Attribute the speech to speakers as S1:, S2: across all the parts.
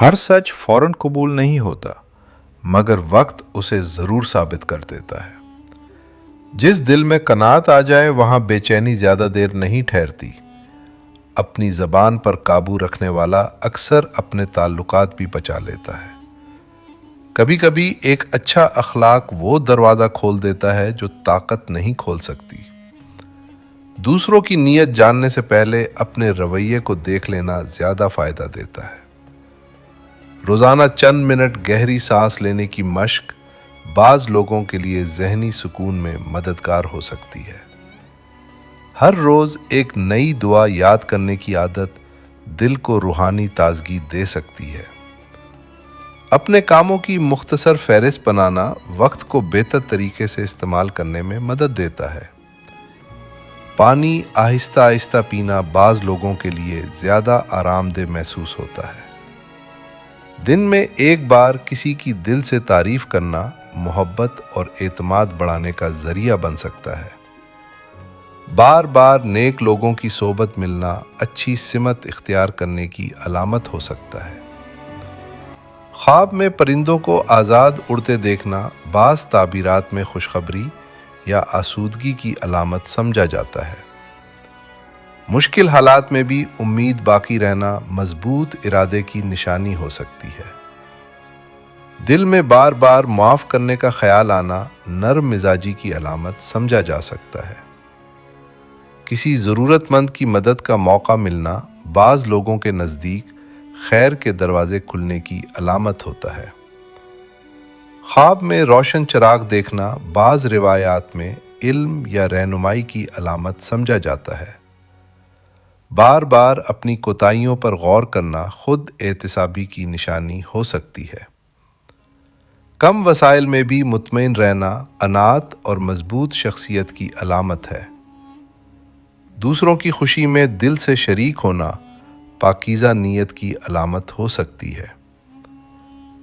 S1: ہر سچ فوراً قبول نہیں ہوتا، مگر وقت اسے ضرور ثابت کر دیتا ہے۔ جس دل میں قناعت آ جائے وہاں بے چینی زیادہ دیر نہیں ٹھہرتی۔ اپنی زبان پر قابو رکھنے والا اکثر اپنے تعلقات بھی بچا لیتا ہے۔ کبھی کبھی ایک اچھا اخلاق وہ دروازہ کھول دیتا ہے جو طاقت نہیں کھول سکتی۔ دوسروں کی نیت جاننے سے پہلے اپنے رویے کو دیکھ لینا زیادہ فائدہ دیتا ہے۔ روزانہ چند منٹ گہری سانس لینے کی مشق بعض لوگوں کے لیے ذہنی سکون میں مددگار ہو سکتی ہے۔ ہر روز ایک نئی دعا یاد کرنے کی عادت دل کو روحانی تازگی دے سکتی ہے۔ اپنے کاموں کی مختصر فہرست بنانا وقت کو بہتر طریقے سے استعمال کرنے میں مدد دیتا ہے۔ پانی آہستہ آہستہ پینا بعض لوگوں کے لیے زیادہ آرام دہ محسوس ہوتا ہے۔ دن میں ایک بار کسی کی دل سے تعریف کرنا محبت اور اعتماد بڑھانے کا ذریعہ بن سکتا ہے۔ بار بار نیک لوگوں کی صحبت ملنا اچھی سمت اختیار کرنے کی علامت ہو سکتا ہے۔ خواب میں پرندوں کو آزاد اڑتے دیکھنا بعض تعبیرات میں خوشخبری یا آسودگی کی علامت سمجھا جاتا ہے۔ مشکل حالات میں بھی امید باقی رہنا مضبوط ارادے کی نشانی ہو سکتی ہے۔ دل میں بار بار معاف کرنے کا خیال آنا نرم مزاجی کی علامت سمجھا جا سکتا ہے۔ کسی ضرورت مند کی مدد کا موقع ملنا بعض لوگوں کے نزدیک خیر کے دروازے کھلنے کی علامت ہوتا ہے۔ خواب میں روشن چراغ دیکھنا بعض روایات میں علم یا رہنمائی کی علامت سمجھا جاتا ہے۔ بار بار اپنی کوتاہیوں پر غور کرنا خود احتسابی کی نشانی ہو سکتی ہے۔ کم وسائل میں بھی مطمئن رہنا قناعت اور مضبوط شخصیت کی علامت ہے۔ دوسروں کی خوشی میں دل سے شریک ہونا پاکیزہ نیت کی علامت ہو سکتی ہے۔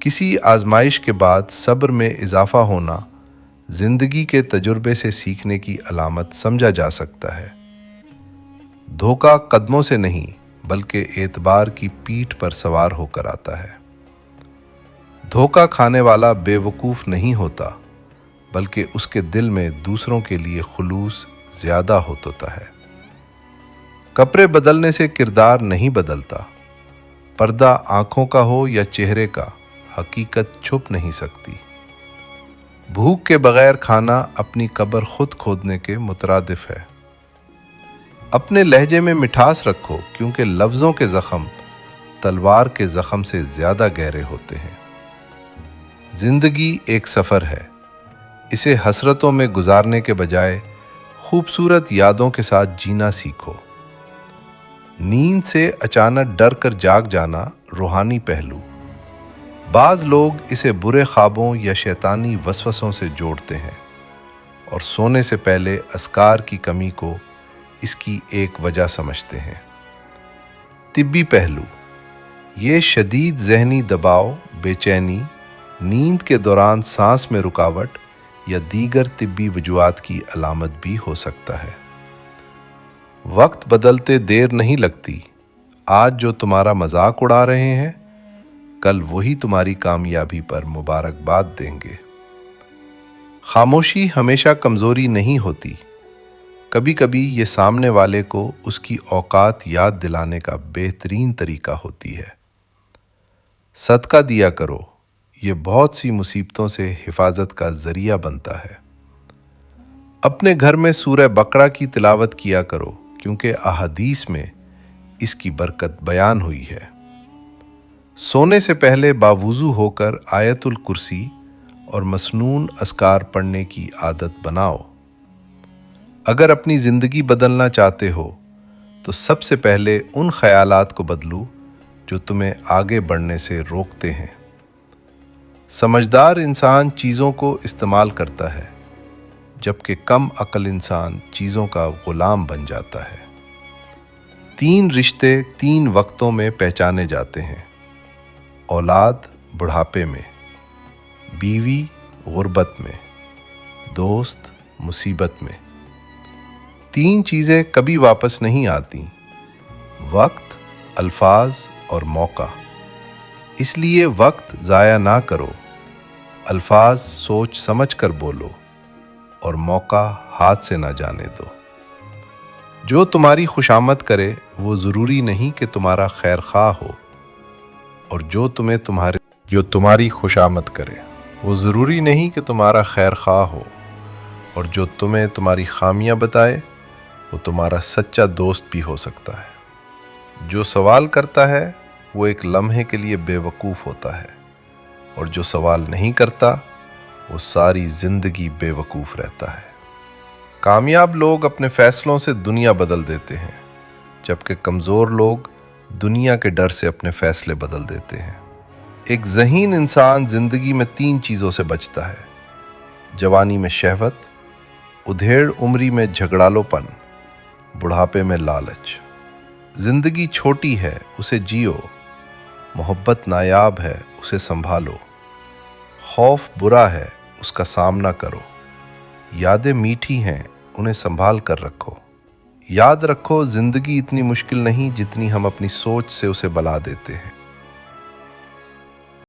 S1: کسی آزمائش کے بعد صبر میں اضافہ ہونا زندگی کے تجربے سے سیکھنے کی علامت سمجھا جا سکتا ہے۔ دھوکہ قدموں سے نہیں بلکہ اعتبار کی پیٹھ پر سوار ہو کر آتا ہے۔ دھوکہ کھانے والا بے وقوف نہیں ہوتا بلکہ اس کے دل میں دوسروں کے لیے خلوص زیادہ ہوتا ہے۔ کپڑے بدلنے سے کردار نہیں بدلتا۔ پردہ آنکھوں کا ہو یا چہرے کا، حقیقت چھپ نہیں سکتی۔ بھوک کے بغیر کھانا اپنی قبر خود کھودنے کے مترادف ہے۔ اپنے لہجے میں مٹھاس رکھو کیونکہ لفظوں کے زخم تلوار کے زخم سے زیادہ گہرے ہوتے ہیں۔ زندگی ایک سفر ہے، اسے حسرتوں میں گزارنے کے بجائے خوبصورت یادوں کے ساتھ جینا سیکھو۔ نیند سے اچانک ڈر کر جاگ جانا روحانی پہلو۔ بعض لوگ اسے برے خوابوں یا شیطانی وسوسوں سے جوڑتے ہیں اور سونے سے پہلے اذکار کی کمی کو اس کی ایک وجہ سمجھتے ہیں۔ طبی پہلو، یہ شدید ذہنی دباؤ، بے چینی، نیند کے دوران سانس میں رکاوٹ یا دیگر طبی وجوہات کی علامت بھی ہو سکتا ہے۔ وقت بدلتے دیر نہیں لگتی۔ آج جو تمہارا مذاق اڑا رہے ہیں کل وہی تمہاری کامیابی پر مبارکباد دیں گے۔ خاموشی ہمیشہ کمزوری نہیں ہوتی، کبھی کبھی یہ سامنے والے کو اس کی اوقات یاد دلانے کا بہترین طریقہ ہوتی ہے۔ صدقہ دیا کرو، یہ بہت سی مصیبتوں سے حفاظت کا ذریعہ بنتا ہے۔ اپنے گھر میں سورہ بقرہ کی تلاوت کیا کرو کیونکہ احادیث میں اس کی برکت بیان ہوئی ہے۔ سونے سے پہلے باوضو ہو کر آیت الکرسی اور مسنون اذکار پڑھنے کی عادت بناؤ۔ اگر اپنی زندگی بدلنا چاہتے ہو تو سب سے پہلے ان خیالات کو بدلو جو تمہیں آگے بڑھنے سے روکتے ہیں۔ سمجھدار انسان چیزوں کو استعمال کرتا ہے جبکہ کم عقل انسان چیزوں کا غلام بن جاتا ہے۔ 3 رشتے 3 وقتوں میں پہچانے جاتے ہیں: اولاد بڑھاپے میں، بیوی غربت میں، دوست مصیبت میں۔ 3 چیزیں کبھی واپس نہیں آتی: وقت، الفاظ اور موقع۔ اس لیے وقت ضائع نہ کرو، الفاظ سوچ سمجھ کر بولو اور موقع ہاتھ سے نہ جانے دو۔ جو تمہاری خوشامد کرے وہ ضروری نہیں کہ تمہارا خیر خواہ ہو، اور جو تمہاری خوشامد کرے وہ ضروری نہیں کہ تمہارا خیر خواہ ہو، اور جو تمہیں تمہاری خامیاں بتائے وہ تمہارا سچا دوست بھی ہو سکتا ہے۔ جو سوال کرتا ہے وہ ایک لمحے کے لیے بے وقوف ہوتا ہے، اور جو سوال نہیں کرتا وہ ساری زندگی بے وقوف رہتا ہے۔ کامیاب لوگ اپنے فیصلوں سے دنیا بدل دیتے ہیں، جبکہ کمزور لوگ دنیا کے ڈر سے اپنے فیصلے بدل دیتے ہیں۔ ایک ذہین انسان زندگی میں 3 چیزوں سے بچتا ہے: جوانی میں شہوت، ادھیڑ عمری میں جھگڑالو پن، بڑھاپے میں لالچ۔ زندگی چھوٹی ہے، اسے جیو، محبت نایاب ہے، اسے سنبھالو، خوف برا ہے، اس کا سامنا کرو، یادیں میٹھی ہیں، انہیں سنبھال کر رکھو۔ یاد رکھو، زندگی اتنی مشکل نہیں جتنی ہم اپنی سوچ سے اسے بلا دیتے ہیں۔